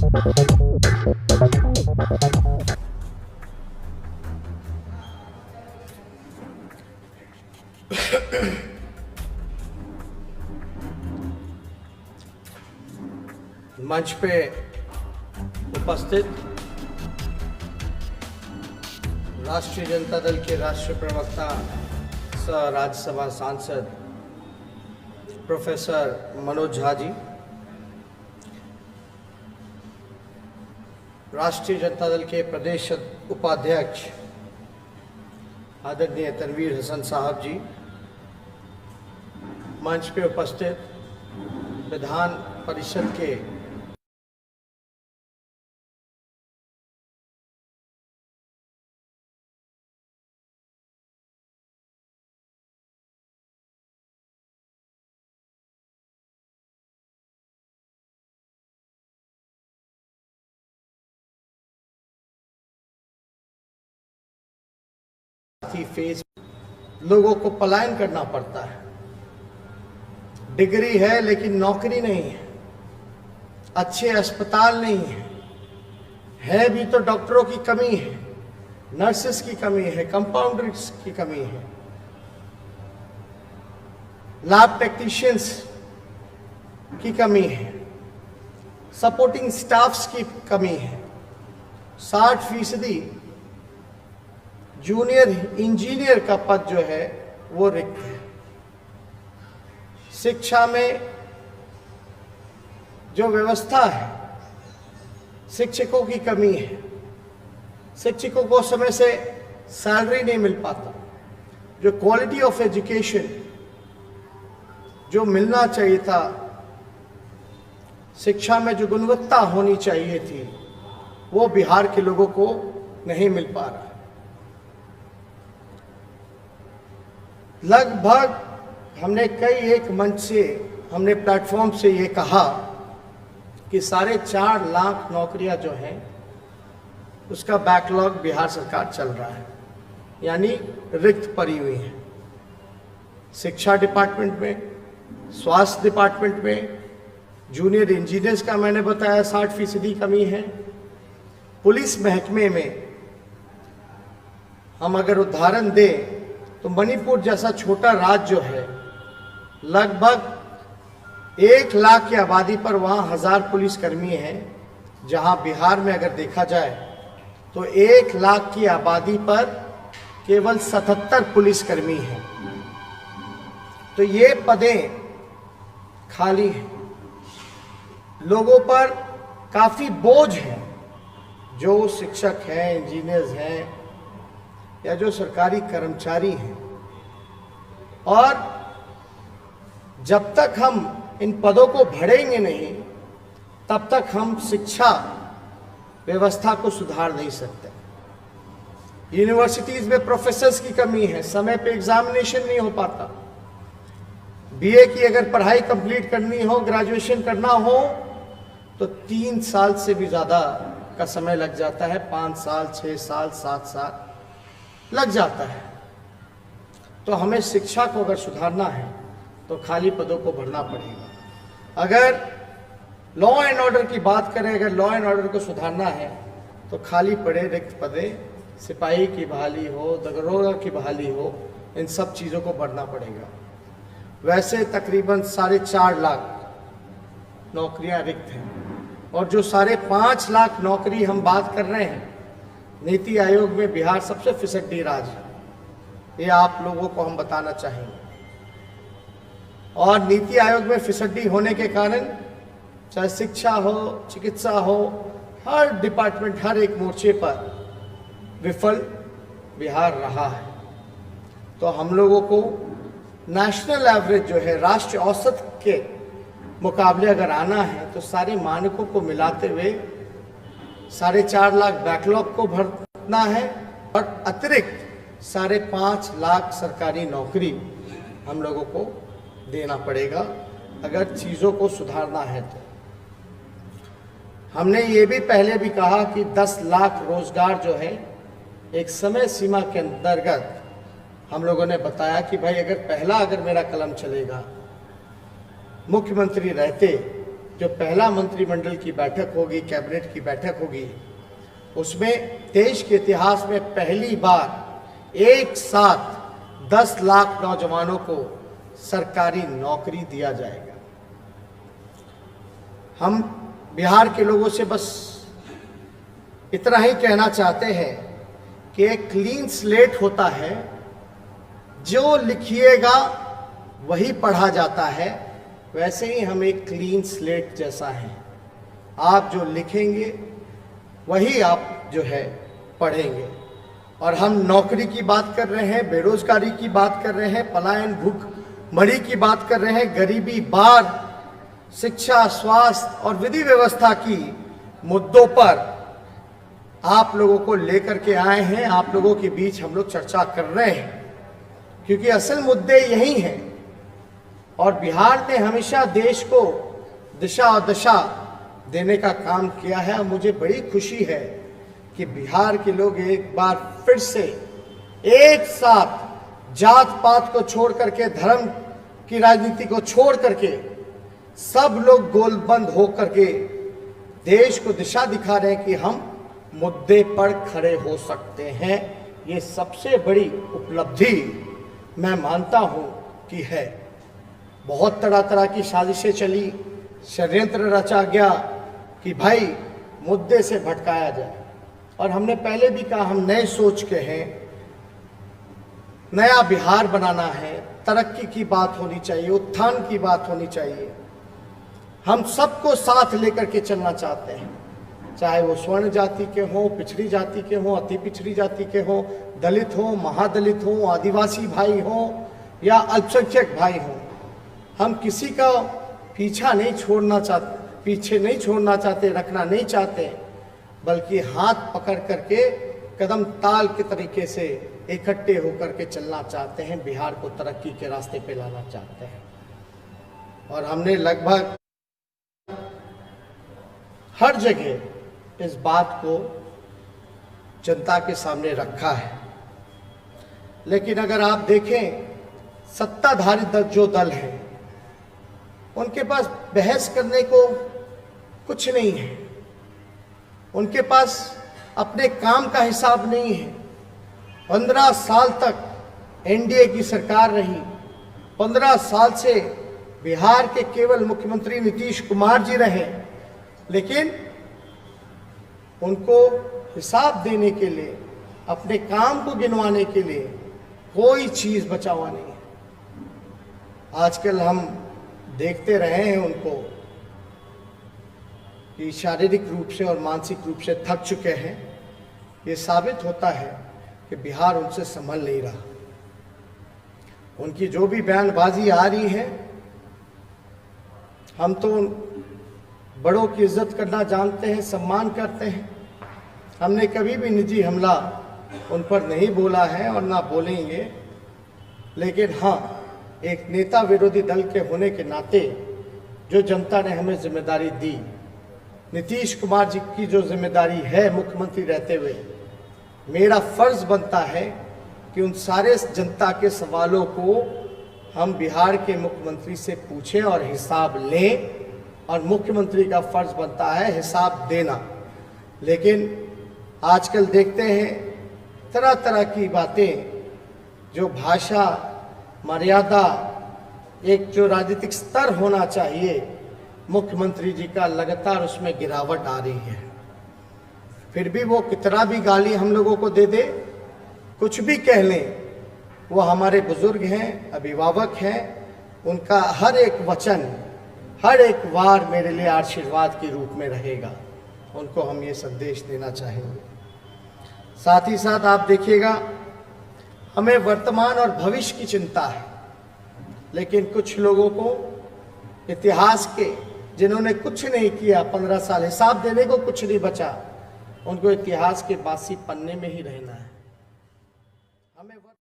मंच पे उपस्थित राष्ट्रीय जनता दल के राष्ट्रीय प्रवक्ता सह राज्यसभा सांसद प्रोफेसर मनोज झा जी, राष्ट्रीय जनता दल के प्रदेश उपाध्यक्ष आदरणीय तनवीर हसन साहब जी, मंच पे उपस्थित विधान परिषद के फेज लोगों को पलायन करना पड़ता है। डिग्री है लेकिन नौकरी नहीं है, अच्छे अस्पताल नहीं है भी तो डॉक्टरों की कमी है, नर्सेस की कमी है, कंपाउंडर्स की कमी है, लैब टेक्नीशियंस की कमी है, सपोर्टिंग स्टाफ्स की कमी है। 60% जूनियर इंजीनियर का पद जो है वो रिक्त है। शिक्षा में जो व्यवस्था है, शिक्षकों की कमी है, शिक्षकों को समय से सैलरी नहीं मिल पाता, जो क्वालिटी ऑफ एजुकेशन जो मिलना चाहिए था, शिक्षा में जो गुणवत्ता होनी चाहिए थी, वो बिहार के लोगों को नहीं मिल पा रहा। लगभग हमने कई एक मंच से, हमने प्लेटफॉर्म से ये कहा कि 4.5 लाख नौकरियां जो हैं उसका बैकलॉग बिहार सरकार चल रहा है, यानी रिक्त पड़ी हुई है। शिक्षा डिपार्टमेंट में, स्वास्थ्य डिपार्टमेंट में, जूनियर इंजीनियर्स का मैंने बताया 60% कमी है। पुलिस महकमे में हम अगर उदाहरण दें तो मणिपुर जैसा छोटा राज्य जो है, लगभग 1 लाख की आबादी पर वहाँ 1000 पुलिसकर्मी हैं, जहाँ बिहार में अगर देखा जाए तो 1 लाख की आबादी पर केवल 77 पुलिसकर्मी हैं। तो ये पदें खाली हैं, लोगों पर काफ़ी बोझ है। जो शिक्षक हैं, इंजीनियर्स हैं या जो सरकारी कर्मचारी हैं, और जब तक हम इन पदों को भरेंगे नहीं तब तक हम शिक्षा व्यवस्था को सुधार नहीं सकते। यूनिवर्सिटीज में प्रोफेसर्स की कमी है, समय पे एग्जामिनेशन नहीं हो पाता। बीए की अगर पढ़ाई कंप्लीट करनी हो, ग्रेजुएशन करना हो तो 3 साल से भी ज़्यादा का समय लग जाता है, 5 साल, 6 साल, 7 साल लग जाता है। तो हमें शिक्षा को अगर सुधारना है तो खाली पदों को भरना पड़ेगा। अगर लॉ एंड ऑर्डर की बात करें, अगर लॉ एंड ऑर्डर को सुधारना है तो खाली पड़े रिक्त पदे, सिपाही की बहाली हो, दरोगा की बहाली हो, इन सब चीज़ों को भरना पड़ेगा। वैसे तकरीबन 4.5 लाख नौकरियां रिक्त हैं, और जो 5.5 लाख नौकरी हम बात कर रहे हैं, नीति आयोग में बिहार सबसे फिसड्डी राज्य है, ये आप लोगों को हम बताना चाहेंगे। और नीति आयोग में फिसड्डी होने के कारण चाहे शिक्षा हो, चिकित्सा हो, हर डिपार्टमेंट, हर एक मोर्चे पर विफल बिहार रहा है। तो हम लोगों को नेशनल एवरेज जो है, राष्ट्रीय औसत के मुकाबले अगर आना है तो सारे मानकों को मिलाते हुए 4.5 लाख बैकलॉग को भरना है, और अतिरिक्त 5.5 लाख सरकारी नौकरी हम लोगों को देना पड़ेगा अगर चीज़ों को सुधारना है। तो हमने ये भी पहले भी कहा कि 10 लाख रोजगार जो है एक समय सीमा के अंतर्गत हम लोगों ने बताया कि भाई अगर मेरा कलम चलेगा, मुख्यमंत्री रहते जो पहला मंत्रिमंडल की बैठक होगी, कैबिनेट की बैठक होगी, उसमें देश के इतिहास में पहली बार एक साथ 10 लाख नौजवानों को सरकारी नौकरी दिया जाएगा। हम बिहार के लोगों से बस इतना ही कहना चाहते हैं कि एक क्लीन स्लेट होता है, जो लिखिएगा वही पढ़ा जाता है। वैसे ही हम एक क्लीन स्लेट जैसा हैं, आप जो लिखेंगे वही आप जो है पढ़ेंगे। और हम नौकरी की बात कर रहे हैं, बेरोजगारी की बात कर रहे हैं, पलायन, भूखमरी की बात कर रहे हैं, गरीबी, बाढ़, शिक्षा, स्वास्थ्य और विधि व्यवस्था की मुद्दों पर आप लोगों को लेकर के आए हैं। आप लोगों के बीच हम लोग चर्चा कर रहे हैं, क्योंकि असल मुद्दे यही हैं। और बिहार ने हमेशा देश को दिशा और दशा देने का काम किया है। और मुझे बड़ी खुशी है कि बिहार के लोग एक बार फिर से एक साथ जात पात को छोड़ करके, धर्म की राजनीति को छोड़ करके, सब लोग गोलबंद हो करके देश को दिशा दिखा रहे हैं कि हम मुद्दे पर खड़े हो सकते हैं। ये सबसे बड़ी उपलब्धि मैं मानता हूं कि है। बहुत तरह तरह की साजिशें चली, षड्यंत्र रचा गया कि भाई मुद्दे से भटकाया जाए। और हमने पहले भी कहा, हम नए सोच के हैं, नया बिहार बनाना है, तरक्की की बात होनी चाहिए, उत्थान की बात होनी चाहिए। हम सबको साथ लेकर के चलना चाहते हैं, चाहे वो स्वर्ण जाति के हों, पिछड़ी जाति के हों, अति पिछड़ी जाति के हों, दलित हों, महादलित हों, आदिवासी भाई हों या अल्पसंख्यक भाई हों। हम किसी का पीछे नहीं छोड़ना चाहते, रखना नहीं चाहते, बल्कि हाथ पकड़ करके कदम ताल के तरीके से इकट्ठे होकर के चलना चाहते हैं, बिहार को तरक्की के रास्ते पे लाना चाहते हैं। और हमने लगभग हर जगह इस बात को जनता के सामने रखा है। लेकिन अगर आप देखें, सत्ताधारी जो दल है, उनके पास बहस करने को कुछ नहीं है। उनके पास अपने काम का हिसाब नहीं है। 15 साल तक एनडीए की सरकार रही, 15 साल से बिहार के केवल मुख्यमंत्री नीतीश कुमार जी रहे, लेकिन उनको हिसाब देने के लिए, अपने काम को गिनवाने के लिए कोई चीज बचा हुआ नहीं है। आजकल हम देखते रहे हैं उनको कि शारीरिक रूप से और मानसिक रूप से थक चुके हैं। ये साबित होता है कि बिहार उनसे संभल नहीं रहा। उनकी जो भी बयानबाजी आ रही है, हम तो बड़ों की इज्जत करना जानते हैं, सम्मान करते हैं। हमने कभी भी निजी हमला उन पर नहीं बोला है और ना बोलेंगे। लेकिन हाँ, एक नेता विरोधी दल के होने के नाते जो जनता ने हमें जिम्मेदारी दी, नीतीश कुमार जी की जो जिम्मेदारी है मुख्यमंत्री रहते हुए, मेरा फर्ज बनता है कि उन सारे जनता के सवालों को हम बिहार के मुख्यमंत्री से पूछें और हिसाब लें। और मुख्यमंत्री का फर्ज बनता है हिसाब देना। लेकिन आजकल देखते हैं तरह तरह की बातें, जो भाषा, मर्यादा, एक जो राजनीतिक स्तर होना चाहिए, मुख्यमंत्री जी का लगातार उसमें गिरावट आ रही है। फिर भी वो कितना भी गाली हम लोगों को दे दे, कुछ भी कह लें, वो हमारे बुजुर्ग हैं, अभिभावक हैं। उनका हर एक वचन, हर एक वार मेरे लिए आशीर्वाद के रूप में रहेगा। उनको हम ये संदेश देना चाहेंगे। साथ ही साथ आप देखिएगा, हमें वर्तमान और भविष्य की चिंता है, लेकिन कुछ लोगों को इतिहास के, जिन्होंने कुछ नहीं किया, 15 साल हिसाब देने को कुछ नहीं बचा, उनको इतिहास के बासी पन्ने में ही रहना है। हमें